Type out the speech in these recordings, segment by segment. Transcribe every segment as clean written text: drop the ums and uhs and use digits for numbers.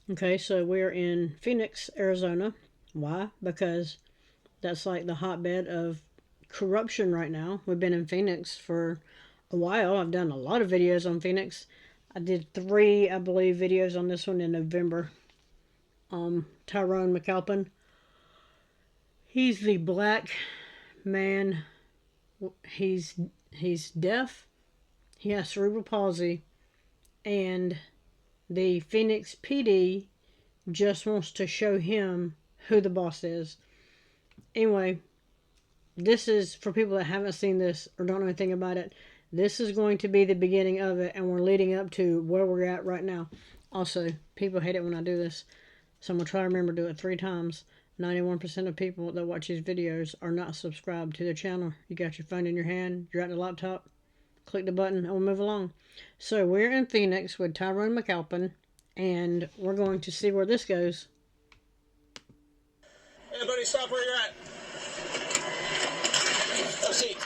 Okay, so we're in Phoenix, Arizona. Why? Because that's like the hotbed of corruption right now. We've been in Phoenix for a while. I've done a lot of videos on Phoenix. I did 3, I believe, videos on this one in November. Tyron McAlpin. He's the black man. He's deaf. He has cerebral palsy, and the Phoenix PD just wants to show him who the boss is. Anyway, this is for people that haven't seen this or don't know anything about it. This is going to be the beginning of it, and we're leading up to where we're at right now. Also, people hate it when I do this, so I'm going to try to remember to do it 3 times. 91% of people that watch these videos are not subscribed to the channel. You got your phone in your hand, you're at the laptop, click the button, and we'll move along. So we're in Phoenix with Tyron McAlpin, and we're going to see where this goes. Everybody stop where you're at. Have a seat.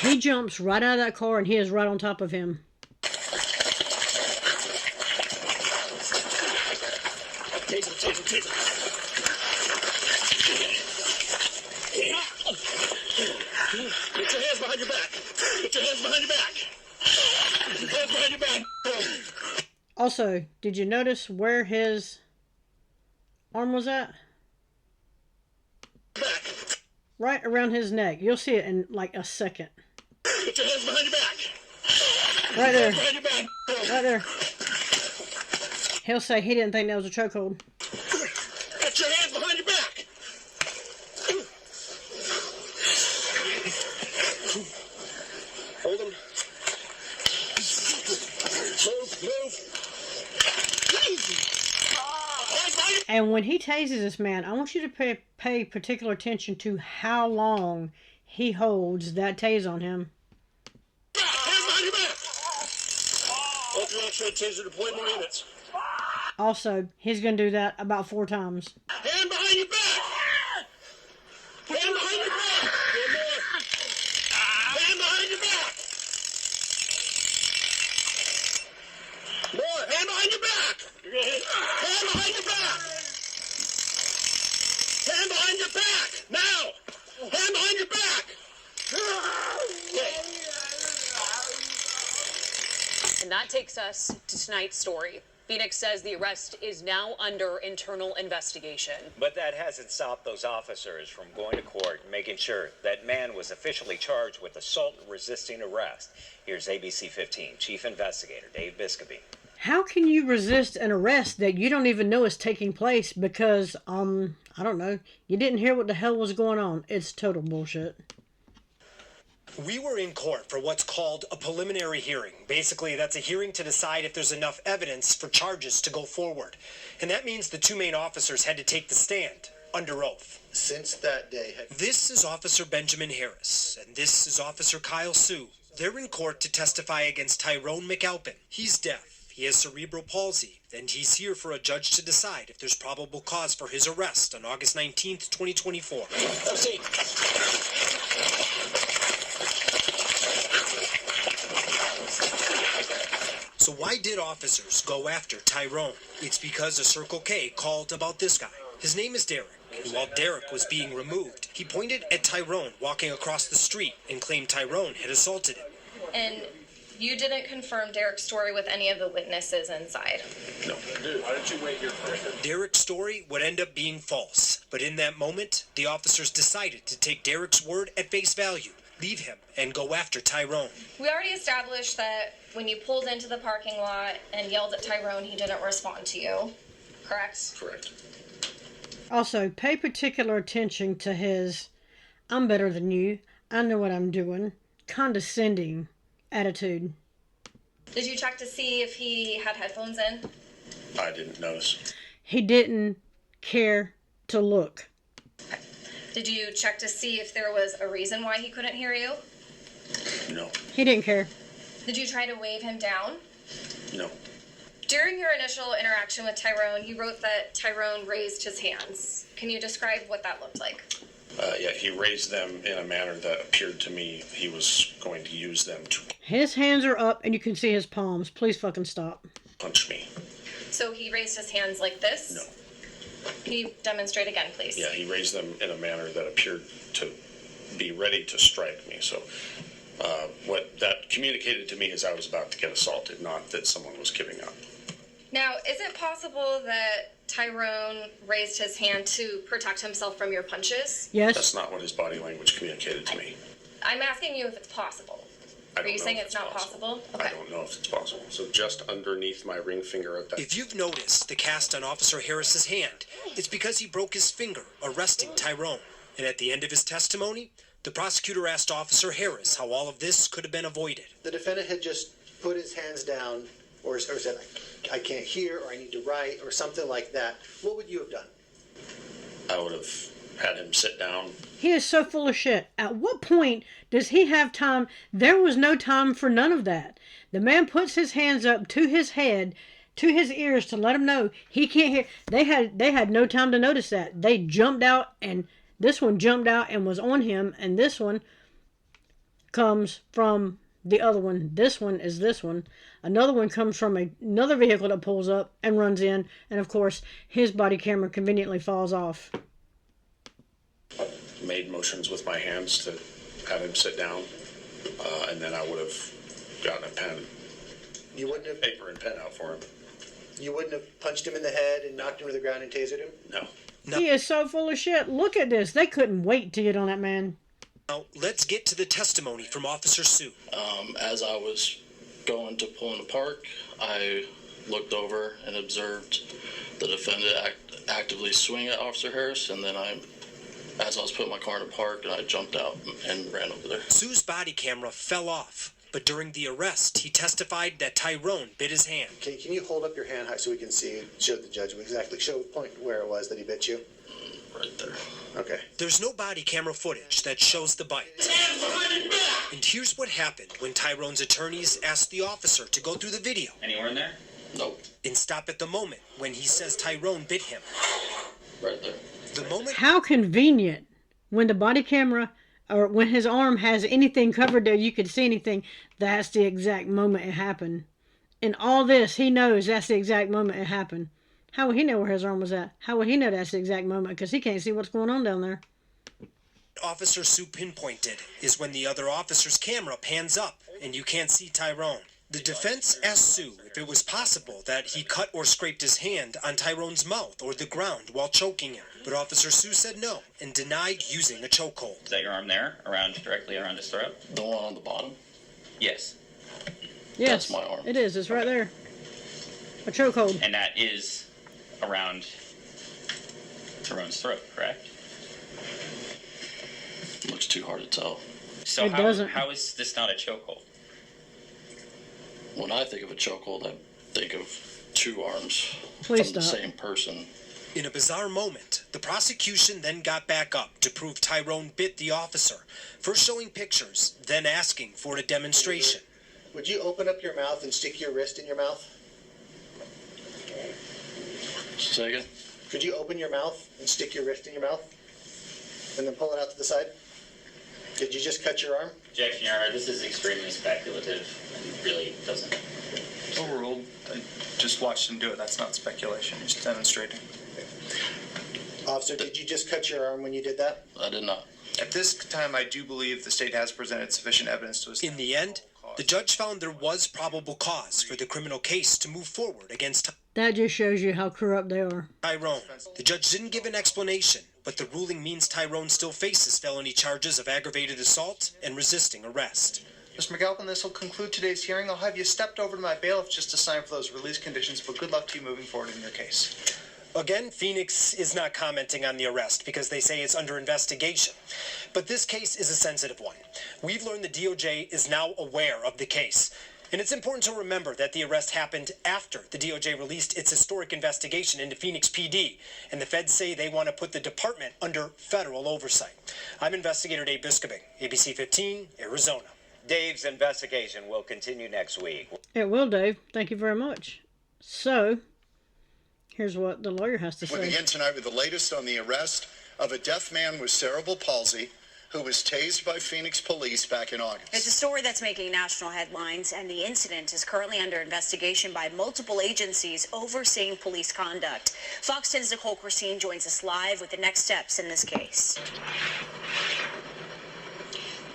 He jumps right out of that car, and he is right on top of him. Taser. Get your hands behind your back. Get your hands behind your back. Hands behind your back. Also, did you notice where his arm was at? Back. Right around his neck. You'll see it in like a second. Get your hands behind your back. Right there. Behind your back. Right there. He'll say he didn't think that was a chokehold. Get your hands behind your back. Hold them. Move. And when he tases this man, I want you to pay particular attention to how long he holds that tase on him. Hands behind your back. Ultra X-ray taser deployment units. Also, he's going to do that about 4 times. Hand behind your back. Hand behind your back. One more. Hand behind your back. More. Hand behind your back. Hand behind your back. Hand behind your back. Now. Hand behind your back. Okay. And that takes us to tonight's story. Phoenix says the arrest is now under internal investigation. But that hasn't stopped those officers from going to court and making sure that man was officially charged with assault and resisting arrest. Here's ABC 15 Chief Investigator Dave Biscobee. How can you resist an arrest that you don't even know is taking place because, I don't know, you didn't hear what the hell was going on? It's total bullshit. We were in court for what's called a preliminary hearing. Basically, that's a hearing to decide if there's enough evidence for charges to go forward. And that means the 2 main officers had to take the stand under oath. Since that day, This is Officer Benjamin Harris, and this is Officer Kyle Sue. They're in court to testify against Tyron McAlpin. He's deaf, he has cerebral palsy, and he's here for a judge to decide if there's probable cause for his arrest on August 19th, 2024. have a seat. So why did officers go after Tyron? It's because a Circle K called about this guy. His name is Derek, and while Derek was being removed, he pointed at Tyron walking across the street and claimed Tyron had assaulted him. And you didn't confirm Derek's story with any of the witnesses inside? No. Dude, why don't you wait here first? Derek's story would end up being false, but in that moment, the officers decided to take Derek's word at face value, leave him, and go after Tyron. We already established that when you pulled into the parking lot and yelled at Tyron, he didn't respond to you, correct? Correct. Also, pay particular attention to his, I'm better than you, I know what I'm doing, condescending attitude. Did you check to see if he had headphones in? I didn't notice. He didn't care to look. Did you check to see if there was a reason why he couldn't hear you? No. He didn't care. Did you try to wave him down? No. During your initial interaction with Tyron, you wrote that Tyron raised his hands. Can you describe what that looked like? Yeah, he raised them in a manner that appeared to me he was going to use them to His hands are up and you can see his palms. Please fucking stop. punch me. So he raised his hands like this? No. Can you demonstrate again, please? Yeah, he raised them in a manner that appeared to be ready to strike me. So what that communicated to me is I was about to get assaulted, not that someone was giving up. Now, is it possible that Tyrone raised his hand to protect himself from your punches? Yes. That's not what his body language communicated to me. I'm asking you if it's possible. Are you saying it's not possible? Okay. I don't know if it's possible. So just underneath my ring finger at that. If you've noticed the cast on Officer Harris's hand, it's because he broke his finger arresting Tyrone. And at the end of his testimony, the prosecutor asked Officer Harris how all of this could have been avoided. The defendant had just put his hands down or said, I can't hear, or I need to write, or something like that. What would you have done? I would have had him sit down. He is so full of shit. At what point does he have time? There was no time for none of that. The man puts his hands up to his head, to his ears, to let him know he can't hear. They had no time to notice that. They jumped out, and this one jumped out and was on him, and this one comes from the other one. This one is this one. Another one comes from another vehicle that pulls up and runs in, and of course his body camera conveniently falls off. Made motions with my hands to have him sit down, and then I would have gotten a pen, You wouldn't have paper and pen out for him. You wouldn't have punched him in the head and knocked him to the ground and tasered him? No. He is so full of shit. Look at this. They couldn't wait to get on that man. Now, let's get to the testimony from Officer Sue. As I was going to pull in the park, I looked over and observed the defendant actively swing at Officer Harris, and then as I was putting my car in the park, and I jumped out and ran over there. Sue's body camera fell off, but during the arrest, he testified that Tyrone bit his hand. Can you hold up your hand high so we can see, show the judge exactly, point where it was that he bit you? Right there. Okay. There's no body camera footage that shows the bite. And here's what happened when Tyrone's attorneys asked the officer to go through the video. Anywhere in there? Nope. And stop at the moment when he says Tyrone bit him. Right there. The moment. How convenient when the body camera, or when his arm has anything covered there, you could see anything. That's the exact moment it happened. In all this, he knows that's the exact moment it happened. How would he know where his arm was at? How would he know that's the exact moment? Because he can't see what's going on down there. Officer Sue pinpointed is when the other officer's camera pans up and you can't see Tyrone. The defense asked Sue if it was possible that he cut or scraped his hand on Tyrone's mouth or the ground while choking him. But Officer Sue said no and denied using a chokehold. Is that your arm there, directly around his throat? The one on the bottom? Yes. Yes, That's my arm. it is. It's right there. A chokehold. And that is around Tyrone's throat, correct? Looks too hard to tell. So It doesn't. how is this not a chokehold? When I think of a chokehold, I think of two arms Please from the stop. same person. In a bizarre moment, the prosecution then got back up to prove Tyrone bit the officer, first showing pictures, then asking for a demonstration. Would you open up your mouth and stick your wrist in your mouth? Say again? Could you open your mouth and stick your wrist in your mouth? And then pull it out to the side? Did you just cut your arm? Objection, Your Honor. This is extremely speculative and really doesn't. Overruled. I just watched him do it. That's not speculation. He's demonstrating. Officer, did you just cut your arm when you did that? I did not. At this time, I do believe the state has presented sufficient evidence to establish. In the end, the judge found there was probable cause for the criminal case to move forward against That just shows you how corrupt they are. Tyrone. The judge didn't give an explanation, but the ruling means Tyrone still faces felony charges of aggravated assault and resisting arrest. Mr. McAlpin, this will conclude today's hearing. I'll have you stepped over to my bailiff just to sign for those release conditions, but good luck to you moving forward in your case. Again, Phoenix is not commenting on the arrest because they say it's under investigation. But this case is a sensitive one. We've learned the DOJ is now aware of the case. And it's important to remember that the arrest happened after the DOJ released its historic investigation into Phoenix PD. And the feds say they want to put the department under federal oversight. I'm investigator Dave Biskobing, ABC 15, Arizona. Dave's investigation will continue next week. It will, Dave. Thank you very much. So, here's what the lawyer has to We say. begin tonight with the latest on the arrest of a deaf man with cerebral palsy who was tased by Phoenix police back in August. It's a story that's making national headlines, and the incident is currently under investigation by multiple agencies overseeing police conduct. Fox 10's Nicole Christine joins us live with the next steps in this case.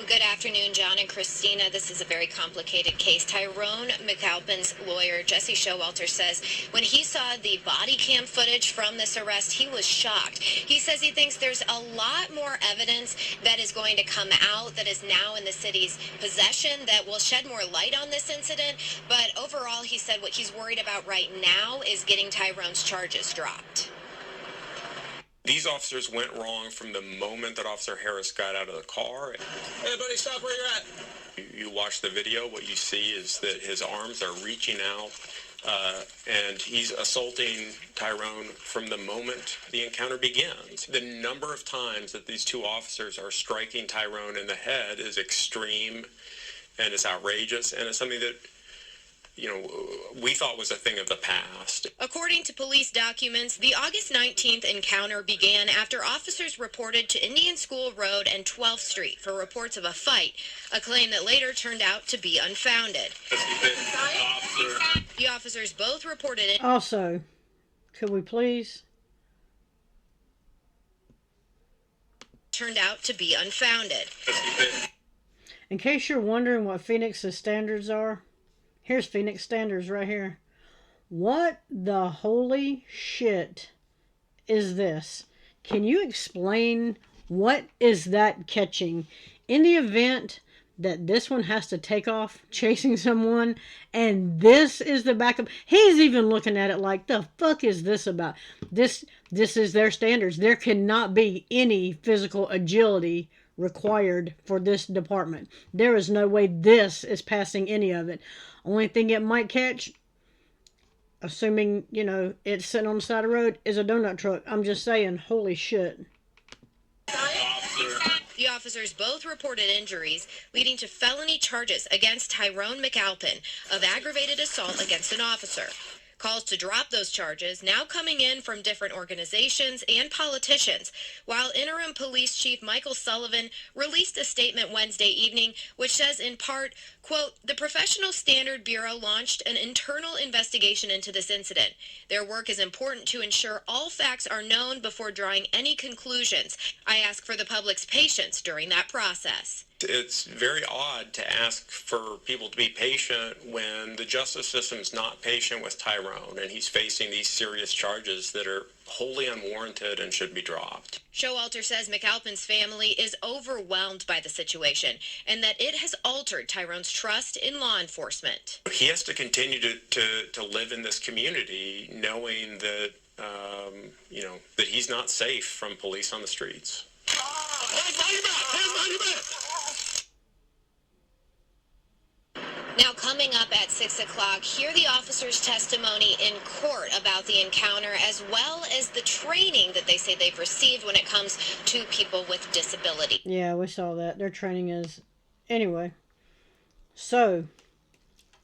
Good afternoon, John and Christina. This is a very complicated case. Tyron McAlpin's lawyer, Jesse Showalter, says when he saw the body cam footage from this arrest, he was shocked. He says he thinks there's a lot more evidence that is going to come out that is now in the city's possession that will shed more light on this incident. But overall, he said what he's worried about right now is getting Tyron's charges dropped. These officers went wrong from the moment that Officer Harris got out of the car. Everybody stop where you're at. You watch the video, what you see is that his arms are reaching out, and he's assaulting Tyron from the moment the encounter begins. The number of times that these two officers are striking Tyron in the head is extreme, and it's outrageous, and it's something that we thought was a thing of the past. According to police documents, the August 19th encounter began after officers reported to Indian School Road and 12th Street for reports of a fight, a claim that later turned out to be unfounded. The officers both reported it. Also, could we please? Turned out to be unfounded. In case you're wondering what Phoenix's standards are, here's Phoenix standards right here. What the holy shit is this? Can you explain what is that catching? In the event that this one has to take off chasing someone and this is the backup, he's even looking at it like, the fuck is this about? This is their standards. There cannot be any physical agility required for this department. There is no way this is passing any of it. Only thing it might catch, assuming, it's sitting on the side of the road, is a donut truck. I'm just saying, holy shit. The officers both reported injuries, leading to felony charges against Tyron McAlpin of aggravated assault against an officer. Calls to drop those charges now coming in from different organizations and politicians, while interim police chief Michael Sullivan released a statement Wednesday evening which says in part, quote, "The Professional Standard Bureau launched an internal investigation into this incident. Their work is important to ensure all facts are known before drawing any conclusions. I ask for the public's patience during that process." It's very odd to ask for people to be patient when the justice system's not patient with Tyron, and he's facing these serious charges that are wholly unwarranted and should be dropped. Showalter says McAlpin's family is overwhelmed by the situation and that it has altered Tyron's trust in law enforcement. He has to continue to live in this community knowing that, that he's not safe from police on the streets. Now, coming up at 6 o'clock, hear the officer's testimony in court about the encounter, as well as the training that they say they've received when it comes to people with disability. Yeah, we saw that. Their training is... Anyway. So,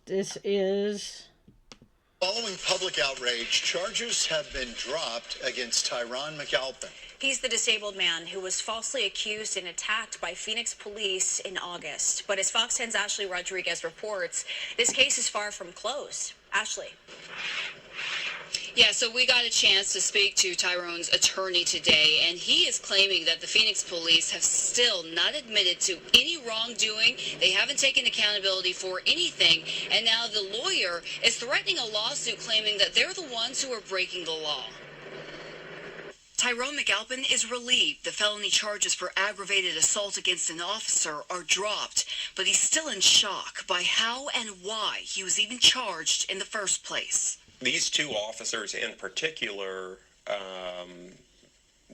this is... Following public outrage, charges have been dropped against Tyron McAlpin. He's the disabled man who was falsely accused and attacked by Phoenix police in August. But as Fox 10's Ashley Rodriguez reports, this case is far from closed. Ashley. Yeah, so we got a chance to speak to Tyron's attorney today, and he is claiming that the Phoenix police have still not admitted to any wrongdoing. They haven't taken accountability for anything, and now the lawyer is threatening a lawsuit claiming that they're the ones who are breaking the law. Tyron McAlpin is relieved the felony charges for aggravated assault against an officer are dropped, but he's still in shock by how and why he was even charged in the first place. These two officers in particular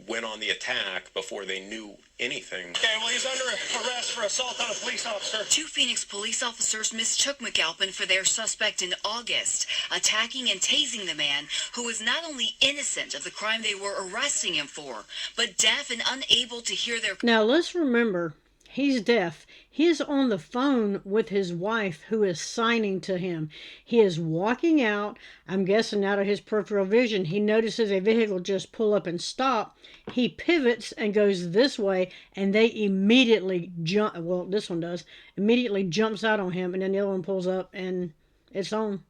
went on the attack before they knew anything. Okay, well, he's under arrest for assault on a police officer. Two Phoenix police officers mistook McAlpin for their suspect in August, attacking and tasing the man who was not only innocent of the crime they were arresting him for, but deaf and unable to hear their... Now, let's remember, he's deaf. He is on the phone with his wife who is signing to him. He is walking out. I'm guessing out of his peripheral vision, he notices a vehicle just pull up and stop. He pivots and goes this way, and they immediately jump. Well, this one does. Immediately jumps out on him, and then the other one pulls up, and it's on.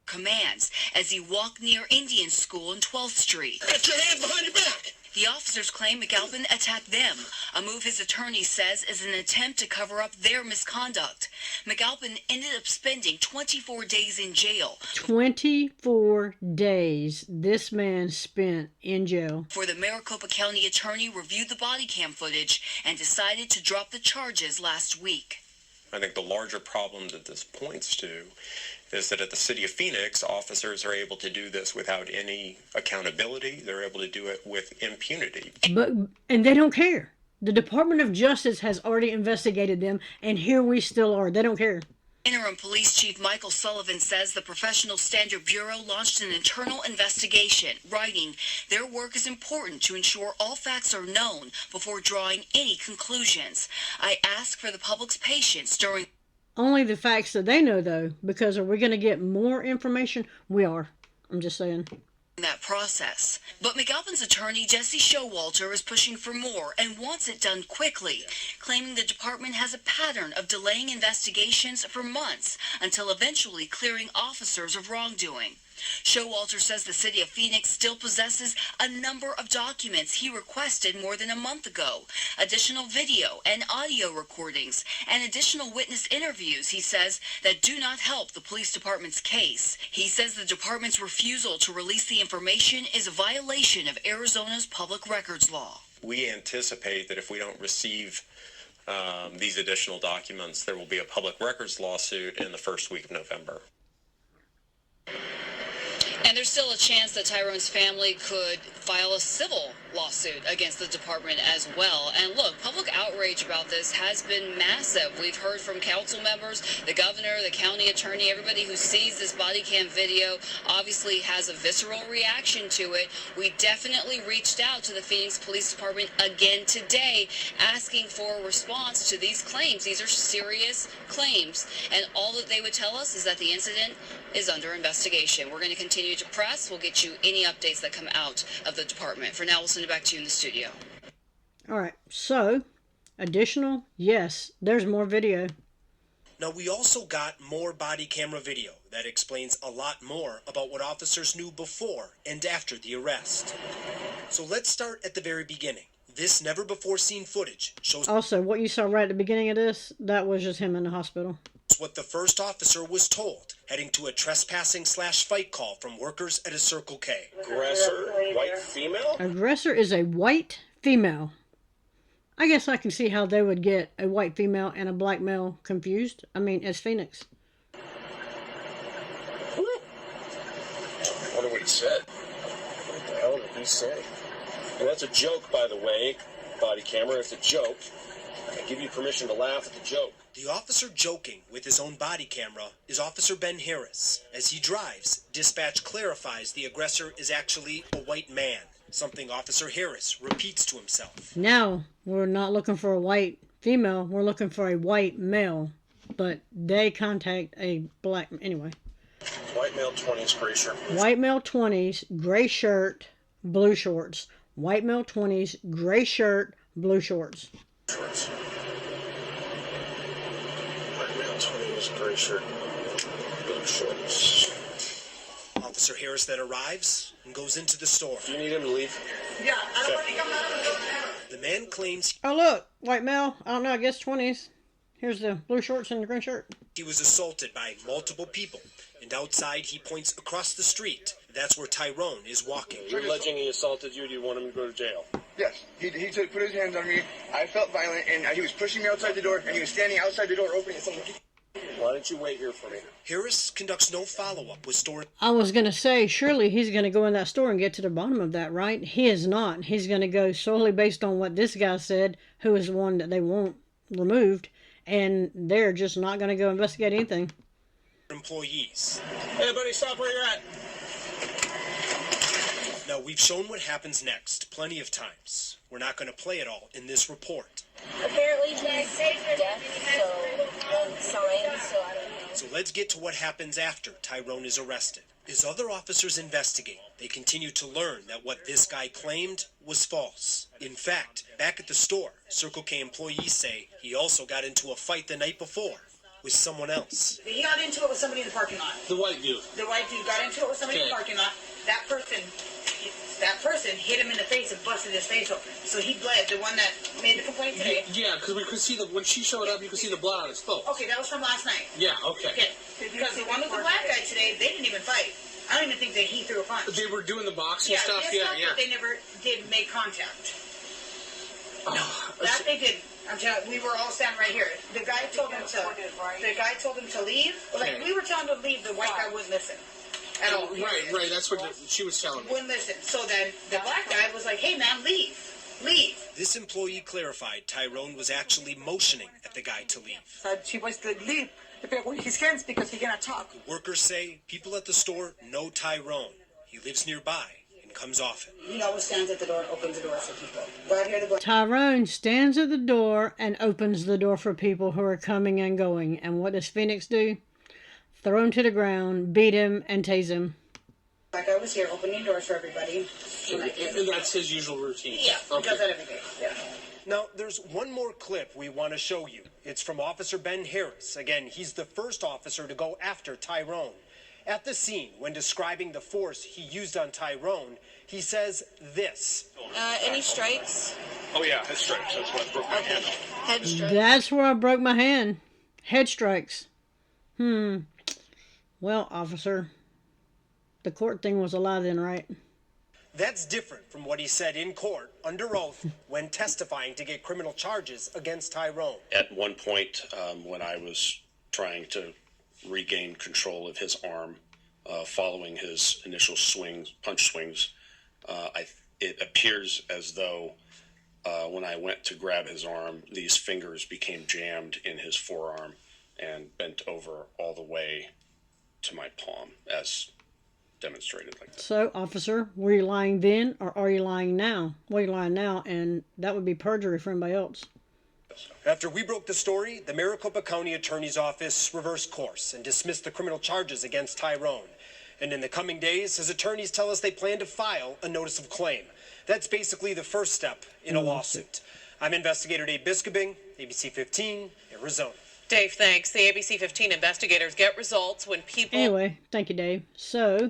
Commands as he walked near Indian School on 12th Street. Get your hands behind your back! The officers claim McAlpin attacked them, a move his attorney says is an attempt to cover up their misconduct. McAlpin ended up spending 24 days in jail. 24 days this man spent in jail. For the Maricopa County attorney reviewed the body cam footage and decided to drop the charges last week. I think the larger problem that this points to is that at the City of Phoenix, officers are able to do this without any accountability. They're able to do it with impunity. And they don't care. The Department of Justice has already investigated them, and here we still are. They don't care. Interim Police Chief Michael Sullivan says the Professional Standard Bureau launched an internal investigation, writing, "Their work is important to ensure all facts are known before drawing any conclusions. I ask for the public's patience during..." Only the facts that they know, though, because are we going to get more information? We are. I'm just saying. That process. But McAlpin's attorney, Jesse Showalter, is pushing for more and wants it done quickly, claiming the department has a pattern of delaying investigations for months until eventually clearing officers of wrongdoing. Showalter says the City of Phoenix still possesses a number of documents he requested more than a month ago, additional video and audio recordings, and additional witness interviews, he says, that do not help the police department's case. He says the department's refusal to release the information is a violation of Arizona's public records law. We anticipate that if we don't receive these additional documents, there will be a public records lawsuit in the first week of November. And there's still a chance that Tyrone's family could file a civil lawsuit against the department as well. And look, public outrage about this has been massive. We've heard from council members, the governor, the county attorney, everybody who sees this body cam video obviously has a visceral reaction to it. We definitely reached out to the Phoenix Police Department again today, asking for a response to these claims. These are serious claims. And all that they would tell us is that the incident is under investigation. We're going to continue to press. We'll get you any updates that come out of the department. For now, we'll send it back to you in the studio. All right. So, additional? Yes, there's more video. Now, we also got more body camera video that explains a lot more about what officers knew before and after the arrest. So let's start at the very beginning. This never-before-seen footage shows... Also, what you saw right at the beginning of this, that was just him in the hospital. What the first officer was told, heading to a trespassing/fight call from workers at a Circle K. Aggressor, white female? Aggressor is a white female. I guess I can see how they would get a white female and a black male confused. I mean, it's Phoenix. I wonder what he said. What the hell did he say? And that's a joke, by the way. Body camera, it's a joke. I give you permission to laugh at the joke. The officer joking with his own body camera is Officer Ben Harris. As he drives, dispatch clarifies the aggressor is actually a white man, something Officer Harris repeats to himself. Now, we're not looking for a white female, we're looking for a white male. But they contact a black... Anyway. White male, 20s, gray shirt. White male, 20s, gray shirt, blue shorts. White male, 20s, gray shirt, blue shorts. Shorts. Gray shirt, blue shorts. Officer Harris then arrives and goes into the store. Do you need him to leave? Yeah, I don't want to come out. The man claims... Oh, look, white male. I don't know, I guess 20s. Here's the blue shorts and the green shirt. He was assaulted by multiple people, and outside he points across the street. That's where Tyrone is walking. You're alleging he assaulted you. Do you want him to go to jail? Yes. He put his hands on me. I felt violent, and he was pushing me outside the door, and he was standing outside the door opening it. Why don't you wait here for me? Harris conducts no follow-up with store... I was going to say, surely he's going to go in that store and get to the bottom of that, right? He is not. He's going to go solely based on what this guy said, who is the one that they want removed, and they're just not going to go investigate anything. Employees. Hey, buddy, stop where you're at. Now, Now, we've shown what happens next plenty of times. We're not going to play it all in this report. Apparently he's deaf, so I don't know. So let's get to what happens after Tyron is arrested. As other officers investigate, they continue to learn that what this guy claimed was false. In fact, back at the store, Circle K employees say he also got into a fight the night before with someone else. He got into it with somebody in the parking lot. The white dude. The white dude got into it with somebody in the parking lot. That person hit him in the face and busted his face open. So he bled, the one that made the complaint today. Yeah, because we could see when she showed up, you could see the blood on his foot. Okay, that was from last night. Yeah, okay. Okay, because the one with the black guy today, they didn't even fight. I don't even think that he threw a punch. They were doing the boxing stuff, yeah. But they never did make contact. No, that they did. I'm telling you, we were all standing right here. The guy told him to leave. Like, we were telling him to leave, the white guy wouldn't listen. At all. Right. That's what she was telling me. Wouldn't listen. So then the black guy was like, "Hey man, leave." This employee clarified Tyron was actually motioning at the guy to leave. So she was to leave with his hands because he cannot talk. Workers say people at the store know Tyron. He lives nearby and comes often. He always stands at the door and opens the door for people. Right here, the Tyron stands at the door and opens the door for people who are coming and going. And what does Phoenix do? Throw him to the ground, beat him, and tase him. Like I was here opening doors for everybody. And that's his usual routine. Yeah, he does that every day. Yeah. Now, there's one more clip we want to show you. It's from Officer Ben Harris. Again, he's the first officer to go after Tyron. At the scene, when describing the force he used on Tyron, he says this. Any strikes? Oh, yeah, head strikes. That's what broke my hand. Head strikes. That's where I broke my hand. Head strikes. Well, officer, the court thing was a lie then, right? That's different from what he said in court, under oath, when testifying to get criminal charges against Tyron. At one point, when I was trying to regain control of his arm, following his initial punch swings, it appears as though when I went to grab his arm, these fingers became jammed in his forearm and bent over all the way to my palm, as demonstrated like that. So, officer, were you lying then, or are you lying now? Well, you're lying now, and that would be perjury for anybody else. After we broke the story, the Maricopa County Attorney's Office reversed course and dismissed the criminal charges against Tyron. And in the coming days, his attorneys tell us they plan to file a notice of claim. That's basically the first step in a lawsuit. I'm investigator Dave Biskobing, ABC 15, Arizona. Dave, thanks. The ABC 15 investigators get results when people... Anyway, thank you, Dave. So,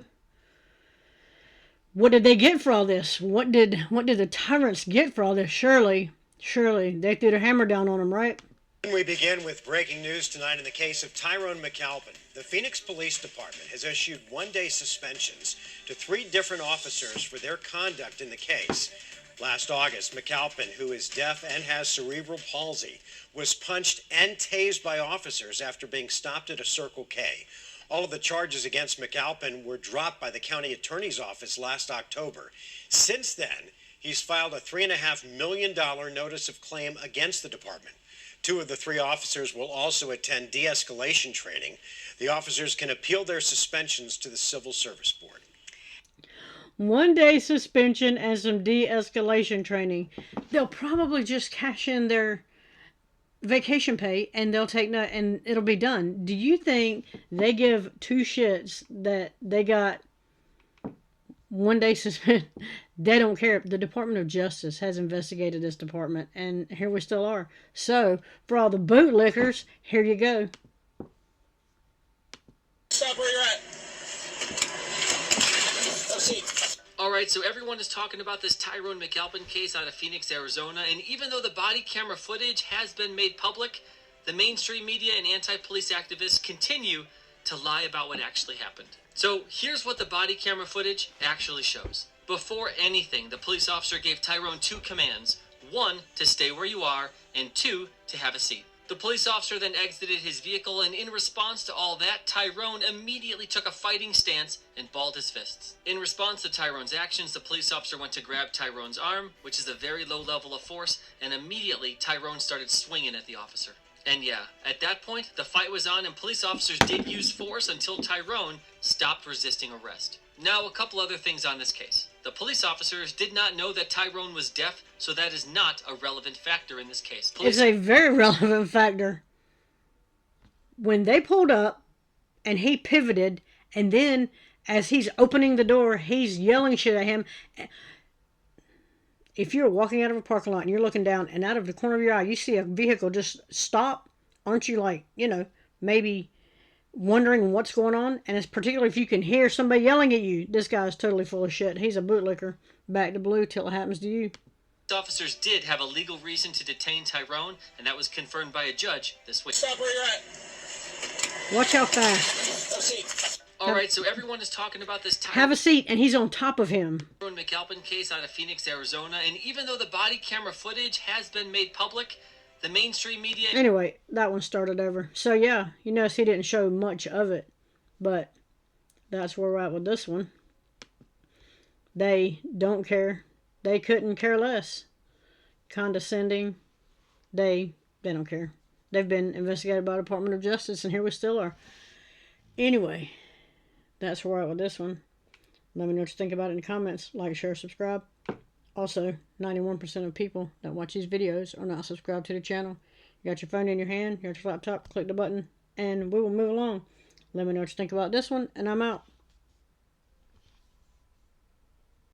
what did they get for all this? What did the tyrants get for all this? Surely, they threw their hammer down on them, right? We begin with breaking news tonight in the case of Tyron McAlpin. The Phoenix Police Department has issued one-day suspensions to 3 different officers for their conduct in the case. Last August, McAlpin, who is deaf and has cerebral palsy, was punched and tased by officers after being stopped at a Circle K. All of the charges against McAlpin were dropped by the county attorney's office last October. Since then, he's filed a $3.5 million notice of claim against the department. 2 of the 3 officers will also attend de-escalation training. The officers can appeal their suspensions to the Civil Service Board. 1-day suspension and some de-escalation training. They'll probably just cash in their vacation pay and they'll take note and it'll be done. Do you think they give 2 shits that they got 1-day suspension? They don't care. The Department of Justice has investigated this department and here we still are. So for all the bootlickers, here you go. Stop where you're at. Have a seat. All right, so everyone is talking about this Tyron McAlpin case out of Phoenix, Arizona, and even though the body camera footage has been made public, the mainstream media and anti-police activists continue to lie about what actually happened. So here's what the body camera footage actually shows. Before anything, the police officer gave Tyron 2 commands. 1, to stay where you are, and 2, to have a seat. The police officer then exited his vehicle, and in response to all that, Tyron immediately took a fighting stance and balled his fists. In response to Tyron's actions, the police officer went to grab Tyron's arm, which is a very low level of force, and immediately Tyron started swinging at the officer. And yeah, at that point, the fight was on and police officers did use force until Tyron stopped resisting arrest. Now, a couple other things on this case. The police officers did not know that Tyron was deaf, so that is not a relevant factor in this case. It's a very relevant factor. When they pulled up and he pivoted, and then as he's opening the door, he's yelling shit at him. If you're walking out of a parking lot and you're looking down and out of the corner of your eye, you see a vehicle just stop, aren't you like, you know, maybe wondering what's going on? And it's particularly if you can hear somebody yelling at you. This guy's totally full of shit. He's a bootlicker. Back to blue till it happens to you. Officers did have a legal reason to detain Tyron, and that was confirmed by a judge this week. Stop where you're at. Watch how fast. Have a seat. All right, so everyone is talking about this Have a seat, and he's on top of him. Tyron McAlpin case out of Phoenix, Arizona, and even though the body camera footage has been made public, the mainstream media... Anyway, that one started over. So yeah, you notice he didn't show much of it, but that's where we're at with this one. They don't care. They couldn't care less. Condescending. They don't care. They've been investigated by the Department of Justice, and here we still are. Anyway, that's where we're at with this one. Let me know what you think about it in the comments. Like, share, subscribe. Also, 91% of people that watch these videos are not subscribed to the channel. You got your phone in your hand, you got your laptop, click the button, and we will move along. Let me know what you think about this one, and I'm out.